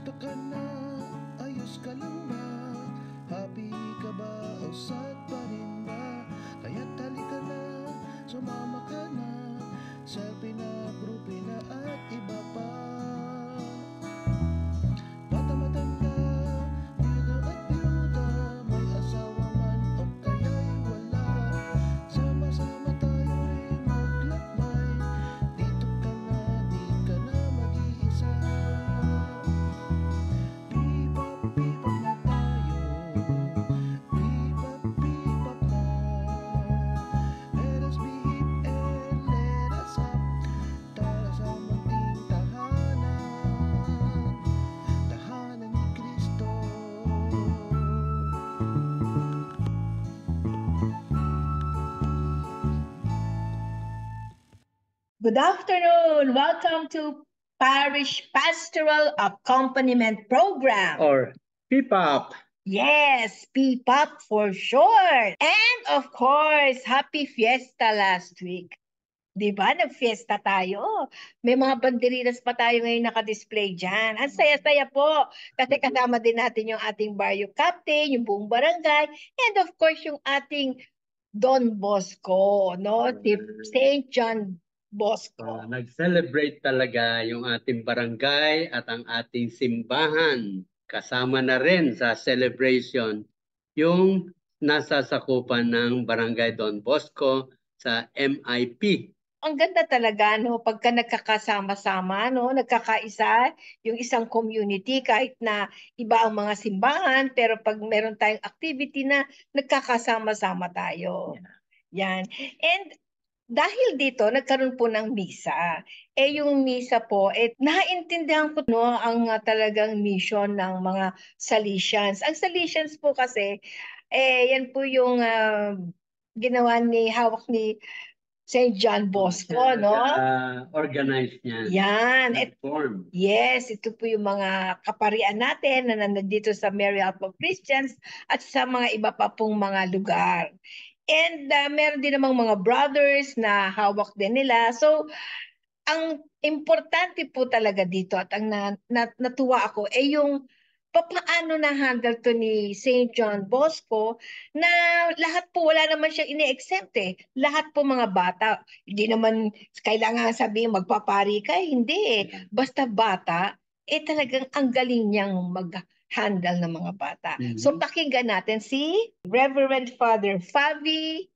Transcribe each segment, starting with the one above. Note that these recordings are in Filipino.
Kamusta ka na? Ayos ka lang ba? Happy ka ba? O sad pa rin ba? Kaya't halika na, sumama ka na selfie na, groupie na at iba pa. Bata matanda, biyuda at biyuda, may asawa man o kaya'y wala. Sama-sama tayo'y maglakbay, dito ka na, di ka na mag-iisa. Bebop, bebop na tayo, bebop, bebop na. Let us be hip and let us up, tara sa munting tahanan, tahanan ni Kristo. Good afternoon. Welcome to Parish Pastoral Accompaniment Program. Or P-pop. Yes, P-pop for short. And of course, happy fiesta last week. Di ba? Nag-fiesta tayo. May mga banderitas pa tayo ngayon nakadisplay dyan. Ang saya-saya po. Kasi kasama din natin yung ating barrio captain, yung buong barangay, and of course, yung ating Don Bosco, no? Si St. John Bosco. Nag-celebrate talaga yung ating barangay at ang ating simbahan. Kasama na rin sa celebration yung nasa sakupan ng Barangay Don Bosco sa MIP. Ang ganda talaga, no? Pagka nagkakasama-sama, no? Nagkakaisa yung isang community kahit na iba ang mga simbahan, pero pag meron tayong activity na nagkakasama-sama tayo. Yan. And dahil dito, nagkaroon po ng misa. Yung misa po, naintindihan ko no, ang talagang mission ng mga Salesians. Ang Salesians po kasi, yan po yung ginawa hawak ni St. John Bosco, no? Organized niya. Yan. Form. Yes, ito po yung mga kaparian natin na nandito sa Mary Help of Christians at sa mga iba pa pong mga lugar. And meron din namang mga brothers na hawak din nila. So, ang importante po talaga dito at ang natuwa ako yung paano na-handle to ni St. John Bosco na lahat po, wala naman siya ini-exempt eh. Lahat po mga bata. Hindi naman kailangan sabihin magpapari ka. Hindi eh. Basta bata, talagang ang galing niyang handle ng mga bata. So pakinggan natin si Reverend Father Favi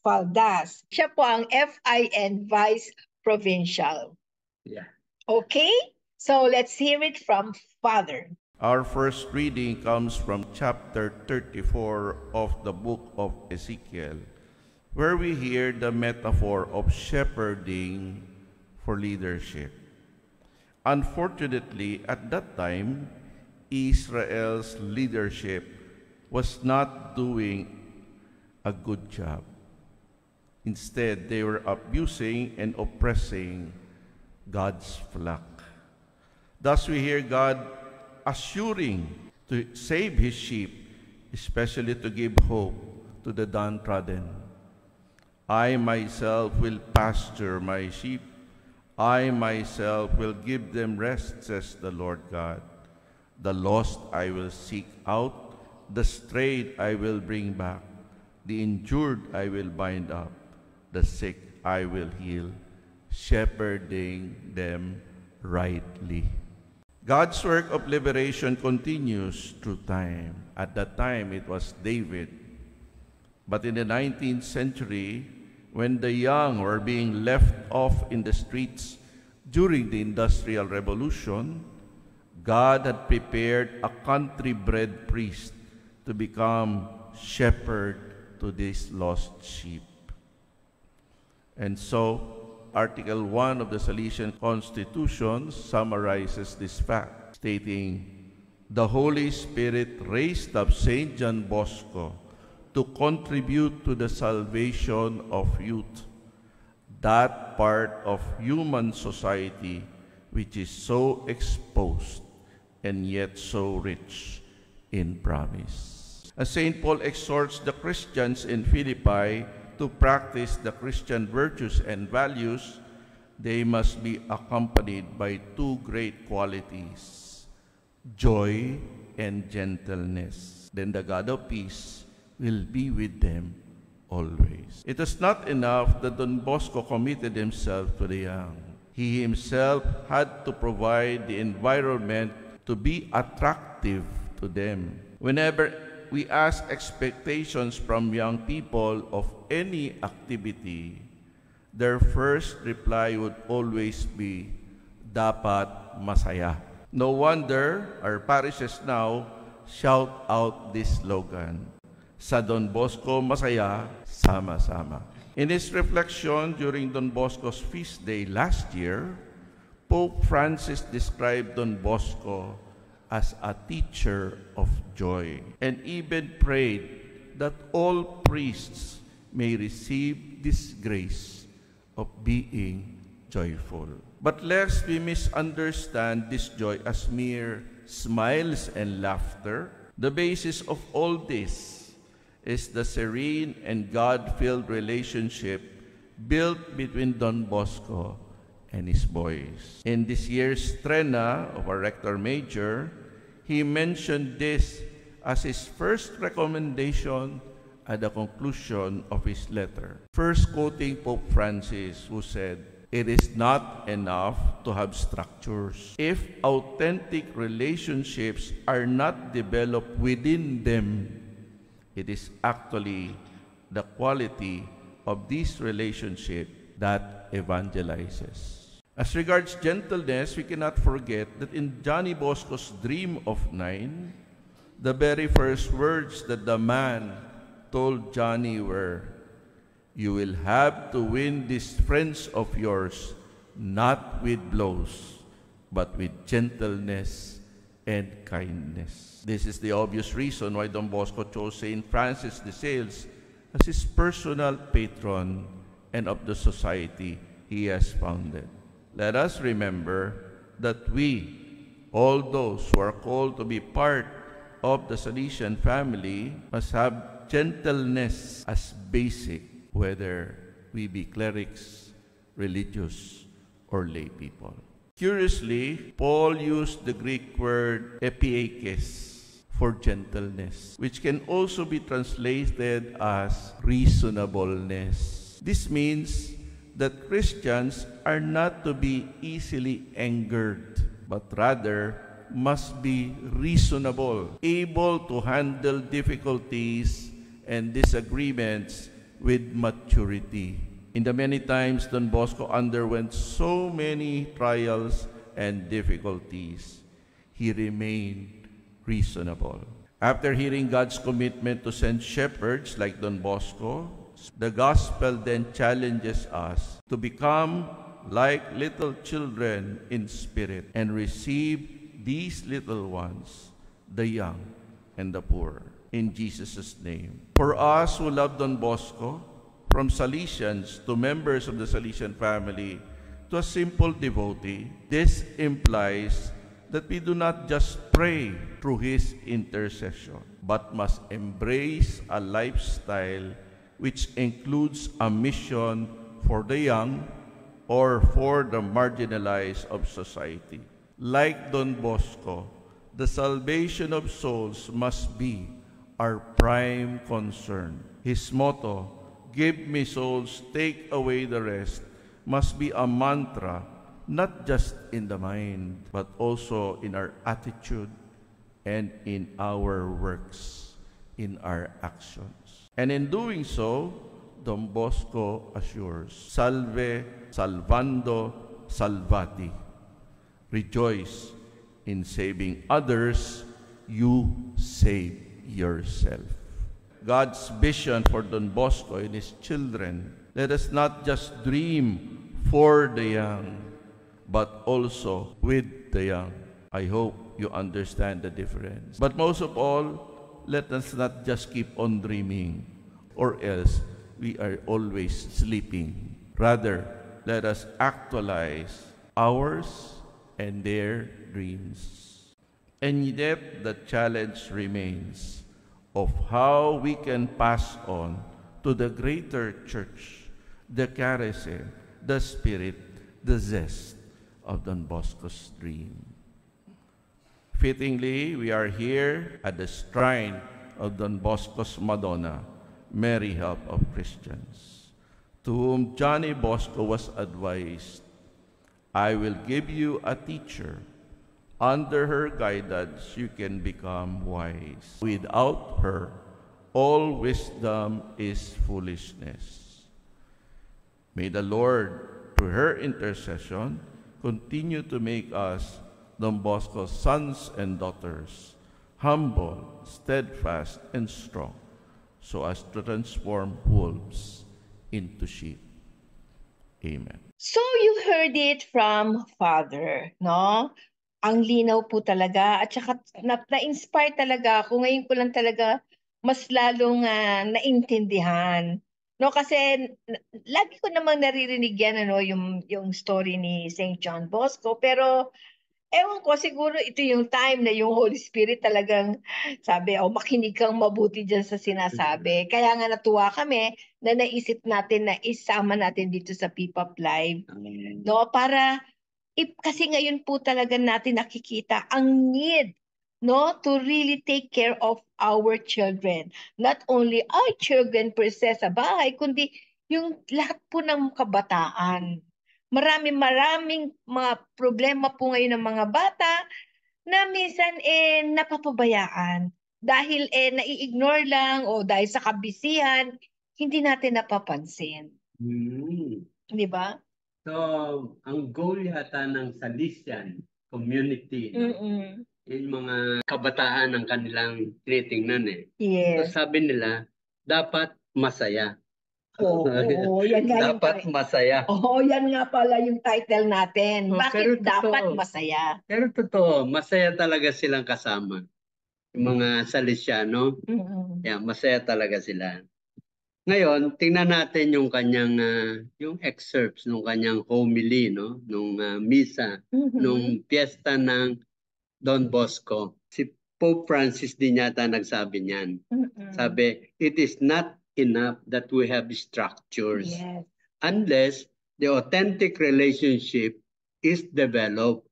Faldas. Siya po ang FIN Vice Provincial. Yeah. Okay? So let's hear it from Father. Our first reading comes from chapter 34 of the book of Ezekiel, where we hear the metaphor of shepherding for leadership. Unfortunately, at that time, Israel's leadership was not doing a good job. Instead, they were abusing and oppressing God's flock. Thus, we hear God assuring to save his sheep, especially to give hope to the downtrodden. I myself will pasture my sheep. I myself will give them rest, says the Lord God. The lost I will seek out, the strayed I will bring back, the injured I will bind up, the sick I will heal, shepherding them rightly. God's work of liberation continues through time. At that time, it was David. But in the 19th century, when the young were being left off in the streets during the Industrial Revolution, God had prepared a country-bred priest to become shepherd to these lost sheep. And so, Article 1 of the Salesian Constitution summarizes this fact, stating, "The Holy Spirit raised up St. John Bosco to contribute to the salvation of youth, that part of human society which is so exposed and yet so rich in promise." As St. Paul exhorts the Christians in Philippi to practice the Christian virtues and values, they must be accompanied by two great qualities: joy, and gentleness. Then the God of peace will be with them always. It was not enough that Don Bosco committed himself to the young. He himself had to provide the environment to be attractive to them. Whenever we ask expectations from young people of any activity, their first reply would always be, dapat masaya. No wonder our parishes now shout out this slogan, sa Don Bosco masaya, sama-sama. In his reflection during Don Bosco's feast day last year, Pope Francis described Don Bosco as a teacher of joy and even prayed that all priests may receive this grace of being joyful. But lest we misunderstand this joy as mere smiles and laughter, the basis of all this is the serene and God-filled relationship built between Don Bosco and his boys. In this year's Trena of our Rector Major, he mentioned this as his first recommendation at the conclusion of his letter. First quoting Pope Francis, who said, "It is not enough to have structures. If authentic relationships are not developed within them, it is actually the quality of this relationship that evangelizes." As regards gentleness, we cannot forget that in Johnny Bosco's Dream of Nine, the very first words that the man told Johnny were, "You will have to win these friends of yours not with blows, but with gentleness and kindness." This is the obvious reason why Don Bosco chose St. Francis de Sales as his personal patron and of the society he has founded. Let us remember that we, all those who are called to be part of the Salesian family, must have gentleness as basic, whether we be clerics, religious, or lay people. Curiously, Paul used the Greek word epiekes for gentleness, which can also be translated as reasonableness. This means that Christians are not to be easily angered, but rather must be reasonable, able to handle difficulties and disagreements with maturity. In the many times Don Bosco underwent so many trials and difficulties, he remained reasonable. After hearing God's commitment to send shepherds like Don Bosco, the gospel then challenges us to become like little children in spirit and receive these little ones, the young and the poor, in Jesus' name. For us who love Don Bosco, from Salesians to members of the Salesian family to a simple devotee, this implies that we do not just pray through his intercession, but must embrace a lifestyle which includes a mission for the young or for the marginalized of society. Like Don Bosco, the salvation of souls must be our prime concern. His motto, "Give me souls, take away the rest," must be a mantra, not just in the mind, but also in our attitude and in our works, in our actions. And in doing so, Don Bosco assures, "Salve, salvando, salvati." Rejoice in saving others, you save yourself. God's vision for Don Bosco and his children, let us not just dream for the young, but also with the young. I hope you understand the difference. But most of all, let us not just keep on dreaming, or else we are always sleeping. Rather, let us actualize ours and their dreams. And yet, the challenge remains of how we can pass on to the greater church the charism, the spirit, the zest of Don Bosco's dream. Fittingly, we are here at the shrine of Don Bosco's Madonna, Mary Help of Christians, to whom Johnny Bosco was advised, I will give you a teacher. Under her guidance, you can become wise. Without her, all wisdom is foolishness. May the Lord, through her intercession, continue to make us, Don Bosco's sons and daughters, humble, steadfast, and strong, so as to transform wolves into sheep. Amen. So you heard it from Father, no? Ang linaw po talaga at saka na-inspire talaga ako. Ngayon ko lang talaga mas lalong naintindihan. No, kasi lagi ko namang naririnig yan, ano, yung story ni St. John Bosco, pero ewan ko, siguro ito yung time na yung Holy Spirit talagang sabi, makinig kang mabuti dyan sa sinasabi. Kaya nga natuwa kami na naisip natin na isama natin dito sa P-Pop Live. No, para kasi ngayon po talaga natin nakikita ang need, no, to really take care of our children. Not only our children per se sa bahay, kundi yung lahat po ng kabataan. Maraming mga problema po ngayon ng mga bata na minsan napapabayaan. Dahil nai-ignore lang o dahil sa kabisihan, hindi natin napapansin. Di ba? So, ang goal yata ng Salesian community, no? Yung mga kabataan ng kanilang tinitingnan eh. Yes. So, sabi nila, dapat masaya. Oo, yan nga Dapat masaya. yan nga pala yung title natin. Oh, Bakit pero dapat totoo. masaya? Pero totoo, masaya talaga silang kasama. Yung mga Salesiano, yeah, masaya talaga sila. Ngayon, tingnan natin yung kanyang yung excerpts ng kanyang homily, no, nung misa, nung piyesta ng Don Bosco. Si Pope Francis din yata nagsabi niyan. Sabi, it is not enough that we have structures unless the authentic relationship is developed.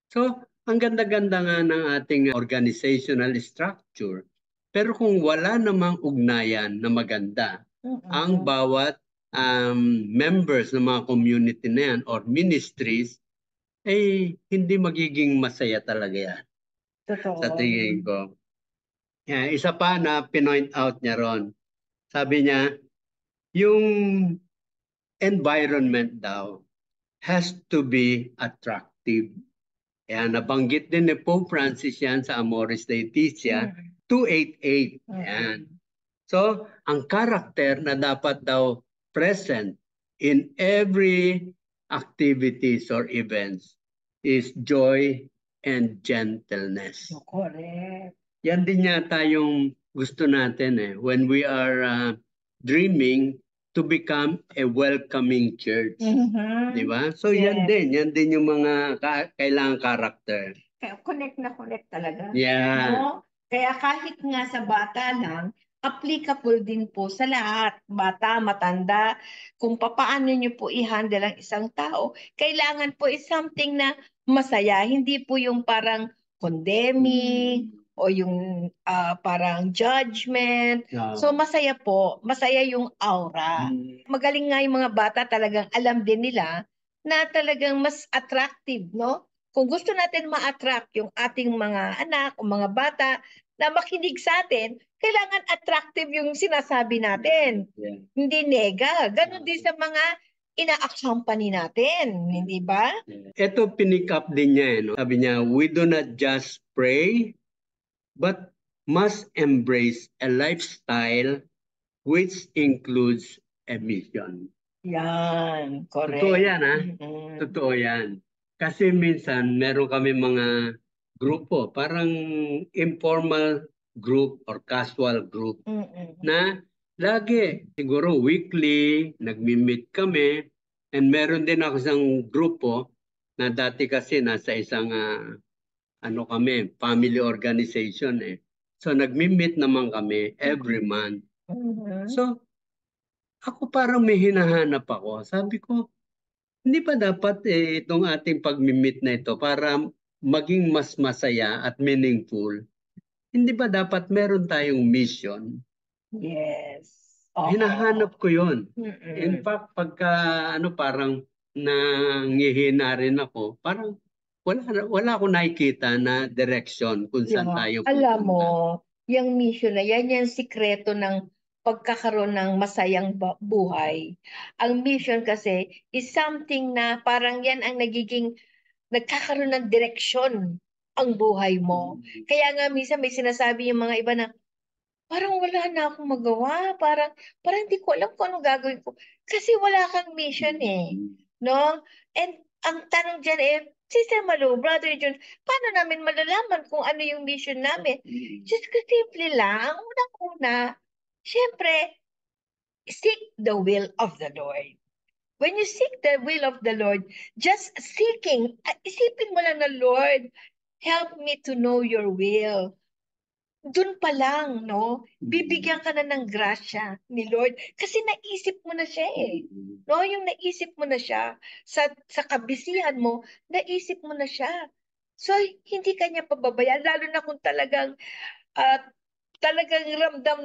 So, ang ganda-ganda nga ng ating organizational structure. Pero kung wala namang ugnayan na maganda, ang bawat members ng mga community na yan or ministries, ay hindi magiging masaya talaga yan. Totoo. Sa tingin ko. Isa pa na pinoint out niya ron. Sabi niya, yung environment daw has to be attractive. Kaya nabanggit din ni Pope Francis yan sa Amoris Laetitia 288. Yan. So, ang character na dapat daw present in every activities or events is joy and gentleness. Correct. Yan din yata yung gusto natin when we are dreaming to become a welcoming church. Di ba? So yan din yung mga kailangang character. Connect na connect talaga. Yeah. No? Kaya kahit nga sa bata lang, applicable din po sa lahat. Bata, matanda, kung paano nyo po i-handle ang isang tao, kailangan po is something na masaya. Hindi po yung parang condemning o yung parang judgment. So masaya po. Masaya yung aura. Magaling nga yung mga bata, talagang alam din nila na talagang mas attractive, no? Kung gusto natin ma-attract yung ating mga anak o mga bata na makinig sa atin, kailangan attractive yung sinasabi natin. Hindi nega. Ganon din sa mga ina-accompany natin. Hindi ba? Ito pinick up din niya. No? Sabi niya, we do not just pray, but must embrace a lifestyle which includes a mission. Yan. Correct. Totoo yan, ha? Totoo yan. Kasi minsan, meron kami mga grupo, parang informal group or casual group na lagi, siguro weekly, nagmi-meet kami. And meron din ako isang grupo na dati kasi nasa isang family organization eh. So nagmi-meet naman kami every month. So ako parang may hinahanap ako. Sabi ko, hindi pa dapat itong ating pag-meet na ito para maging mas masaya at meaningful, hindi ba dapat meron tayong mission? Yes. Oo. Hinahanap ko yun. Mm-mm. In fact, pagka parang nangihina rin ako, parang wala akong nakikita na direction kung saan Yeah. tayo Alam mo, pupunta. yung mission na yan, yung sikreto ng pagkakaroon ng masayang buhay. Ang mission kasi is something na parang yan ang nagkakaroon ng direksyon ang buhay mo. Kaya nga minsan may sinasabi yung mga iba na parang wala na akong magawa, parang hindi ko alam kung anong gagawin ko. Kasi wala kang mission eh. No? And ang tanong dyan eh, Sister Malu, Brother John, paano namin malalaman kung ano yung mission namin? Just simple lang. Ang unang-una, syempre, seek the will of the Lord. When you seek the will of the Lord, just seeking, isipin mo lang na, Lord, help me to know your will. Doon pa lang, no? Bibigyan ka na ng grasya ni Lord. Kasi naisip mo na siya eh. No? Yung naisip mo na siya, sa kabisihan mo, naisip mo na siya. So, hindi ka niya pababayaan. Lalo na kung talagang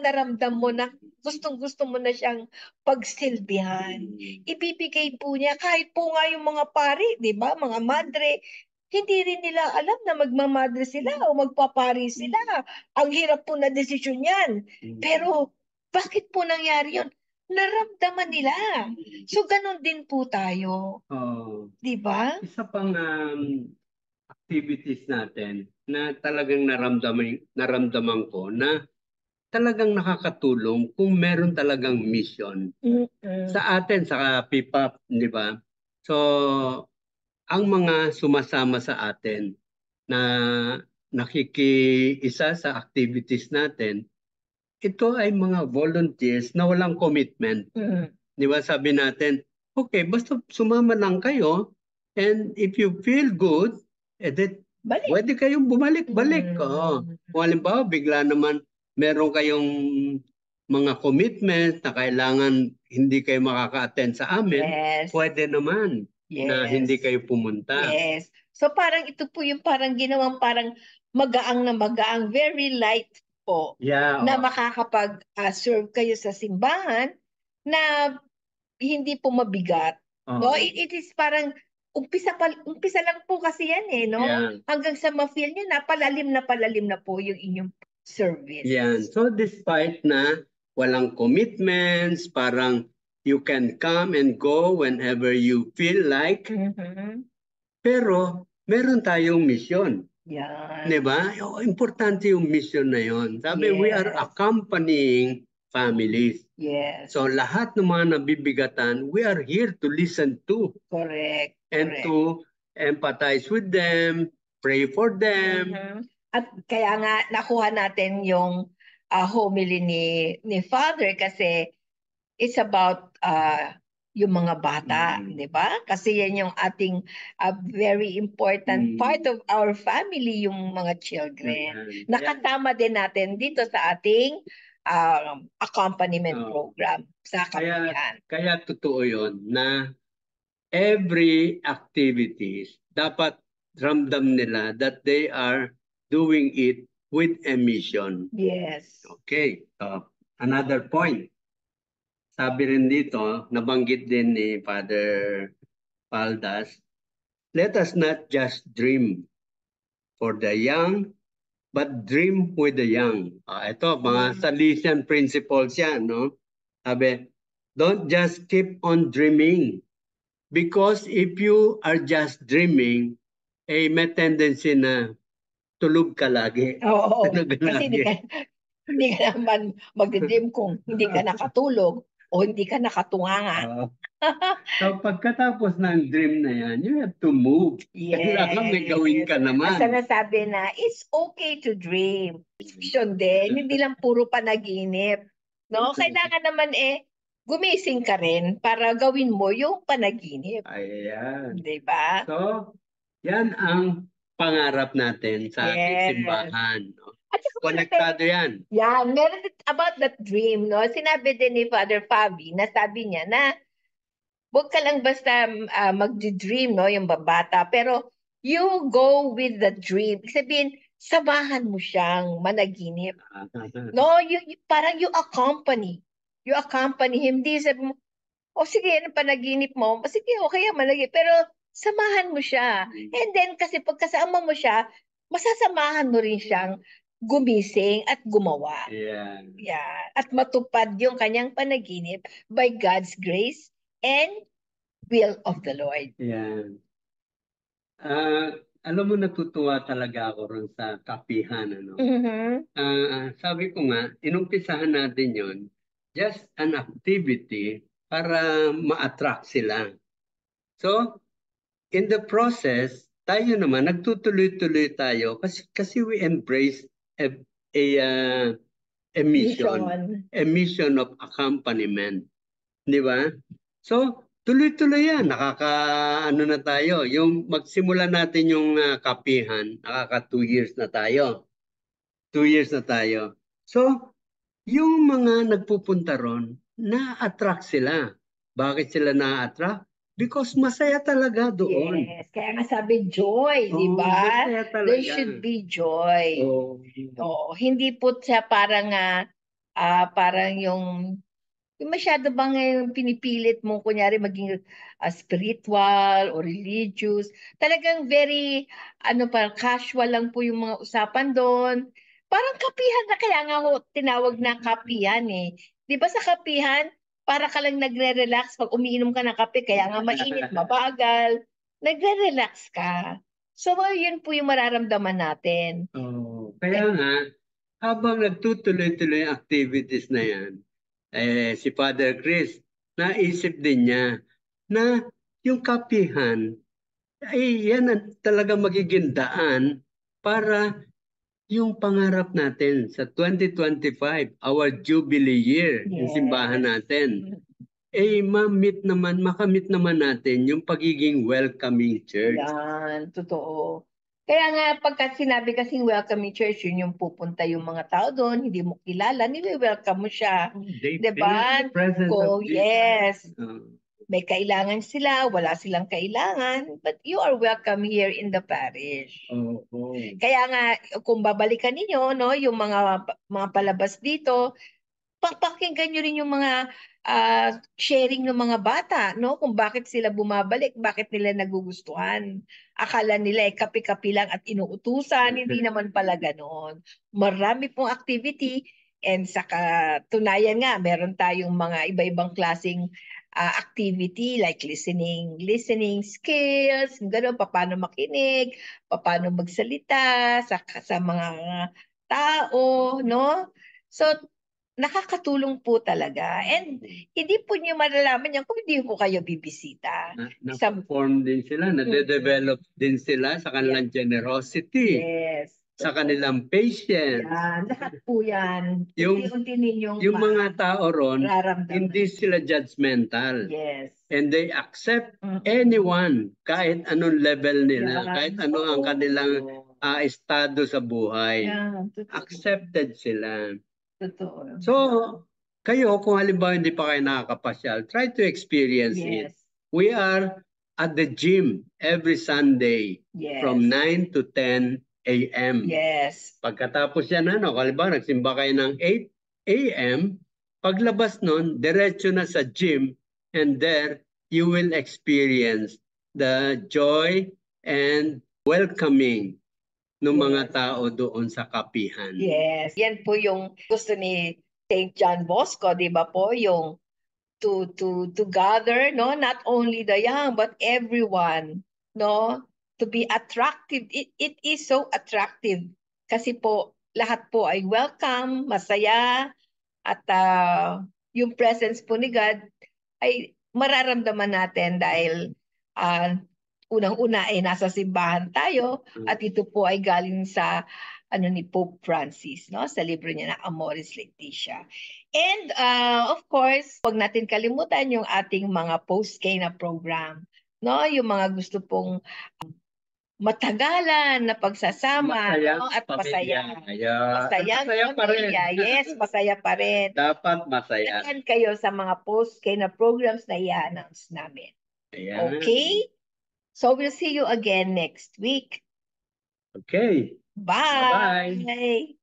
ramdam mo na gustong-gusto mo na siyang pagsilbihan. Ibibigay po niya kahit po nga yung mga pari, di ba? Mga madre, hindi rin nila alam na magmamadre sila o magpapari sila. Ang hirap po na desisyon yan. Pero bakit po nangyari yun? Naramdaman nila. So ganun din po tayo. Oh, Di ba? isa pang activities natin na talagang naramdaman ko na talagang nakakatulong kung meron talagang mission. Sa atin, sa PIPAP, di ba? So, ang mga sumasama sa atin na nakikiisa sa activities natin, ito ay mga volunteers na walang commitment. Di ba sabi natin, okay, basta sumama lang kayo and if you feel good, Balik. pwede kayong bumalik-balik. Kung halimbawa, bigla naman meron kayong mga commitment na kailangan hindi kayo makaka-attend sa amin, Yes. pwede naman na hindi kayo pumunta. Yes. So parang ito po yung parang ginawang parang magaang na magaang, very light po, Yeah, na makakapag-serve kayo sa simbahan na hindi po mabigat. No? It is parang umpisa lang po kasi yan eh, no? Yeah. Hanggang sa ma-feel nyo na palalim na po yung inyong service. Yan. So despite na walang commitments, parang you can come and go whenever you feel like, pero meron tayong mission. Yan. Di ba? Importante yung mission na yon. Sabi, we are Yes. accompanying families. Yes. So lahat ng mga nabibigatan, we are here to listen to Correct. and to empathize with them, pray for them. At kaya nga nakuha natin yung homily ni Father kasi it's about yung mga bata, di ba? Kasi yan yung ating very important part of our family, yung mga children. Nakasama din natin dito sa ating accompaniment program sa kapihan. Kaya totoo yun na every activities dapat ramdam nila that they are doing it with a mission. Yes. Okay. Another point. Sabi rin dito, nabanggit din ni Father Paldas, let us not just dream for the young, but dream with the young. Ito, mga Salesian principles yan, no? Sabi, don't just keep on dreaming. Because if you are just dreaming, may tendency na tulog ka lagi. Oo. Tulog ka Kasi lagi. hindi ka naman mag-dream kung hindi ka nakatulog o hindi ka nakatunganga. So pagkatapos ng dream na yan, you have to move. Kailangan may gawin ka naman. Asa nasabi na, it's okay to dream. Fiction din, hindi lang puro panaginip. No? Kailangan naman gumising ka rin para gawin mo yung panaginip. Ayan. Diba? So, yan ang pangarap natin sa ating simbahan. No? Konektado yan. Yan, meron about that dream, no? Sinabi din ni Father Fabi, nasabi niya na huwag ka lang basta mag-dream, no, yung babata, pero you go with the dream. Ibig sabihin, samahan mo siyang managinip. No, parang you accompany. You accompany him. Hindi sabi mo, o sige, ano panaginip mo? O sige, okay, managinip. Pero samahan mo siya. And then, kasi pagkasama mo siya, masasamahan mo rin siyang gumising at gumawa. Yeah. Yeah. At matupad yung kanyang panaginip by God's grace and will of the Lord. Yeah. Alam mo, natutuwa talaga ako ron sa kapihan. Ano? Mhm. Sabi ko nga, inumpisahan natin yon just an activity para ma-attract sila. So, in the process, tayo naman, nagtutuloy-tuloy tayo kasi we embrace a mission. A mission of accompaniment. Di ba? So, tuloy-tuloy yan. Ano na tayo. Yung magsimula natin yung kapihan, nakaka 2 years na tayo. 2 years na tayo. So, yung mga nagpupunta ron, na-attract sila. Bakit sila na-attract? Because masaya talaga doon. Yes. Kaya nga sabi joy, di ba? Masaya talaga. There should be joy. Oo, hindi po siya parang parang yung masyado bang yung pinipilit mo kunyari maging spiritual or religious. Talagang very parang casual lang po yung mga usapan doon. Parang kapihan na, kaya nga ho tinawag na kapihan eh. 'Di ba sa kapihan, para ka lang nagre-relax pag umiinom ka ng kape, kaya nga mainit, mabagal, nagre-relax ka. So yun po yung mararamdaman natin. Kaya nga, habang nagtutuloy-tuloy ang activities na yan, si Father Chris, naisip din niya na yung kapihan, ay yan ang talaga magiging daan para yung pangarap natin sa 2025, our Jubilee year, yung simbahan natin, makamit naman natin yung pagiging welcoming church. Yan, totoo. Kaya nga, pagka sinabi kasing welcoming church, yun yung pupunta yung mga tao doon, hindi mo kilala, nili-welcome mo siya. Diba? Yes. May kailangan sila, wala silang kailangan, but you are welcome here in the parish. Kaya nga, kung babalikan ninyo, no, yung mga palabas dito, pakinggan nyo rin yung mga sharing ng mga bata, no? Kung bakit sila bumabalik, bakit nila nagugustuhan. Akala nila kapi-kapi lang at inuutusan, hindi naman pala ganoon. Marami pong activity and sa katunayan nga, meron tayong mga iba-ibang klaseng activity like listening skills, gano'n, paano makinig, paano magsalita sa mga tao, no? So, nakakatulong po talaga. And hindi po niyo malalaman yan kung hindi po kayo bibisita. Na-form din sila, na-develop din sila sa kanilang generosity. Yes. Sa kanilang patience. Yan, lahat po yan. Unti-unti ninyong yung mga tao ron, raramdaman. hindi sila judgmental. Yes. And they accept anyone, kahit anong level nila, kahit ano ang kanilang estado sa buhay. Accepted sila. Totoo. So, kayo, kung halimbawa hindi pa kayo nakakapasyal, try to experience it. We are at the gym every Sunday from 9 to 10 a.m. Yes. Pagkatapos yan, halimbawa, nagsimba kayo ng 8 a.m., paglabas nun, diretso na sa gym, and there you will experience the joy and welcoming ng mga tao doon sa kapihan. Yes. Yan po yung gusto ni St. John Bosco, di ba po? Yung to gather, no? Not only the young, but everyone, no? To be attractive. It is so attractive. Kasi po, lahat po ay welcome, masaya, at yung presence po ni God ay mararamdaman natin dahil unang-una ay nasa simbahan tayo at ito po ay galing sa ni Pope Francis, no, sa libro niya na Amoris Laetitia. And of course, huwag natin kalimutan yung ating mga post-Cana program, no, yung mga gusto pong matagalan na pagsasama, no, at masaya. Masaya pa rin. Yes, masaya pa rin. Dapat masaya. Dahan kayo sa mga post-Cana programs na i-announce namin. Okay? So we'll see you again next week. Okay. Bye. Bye-bye.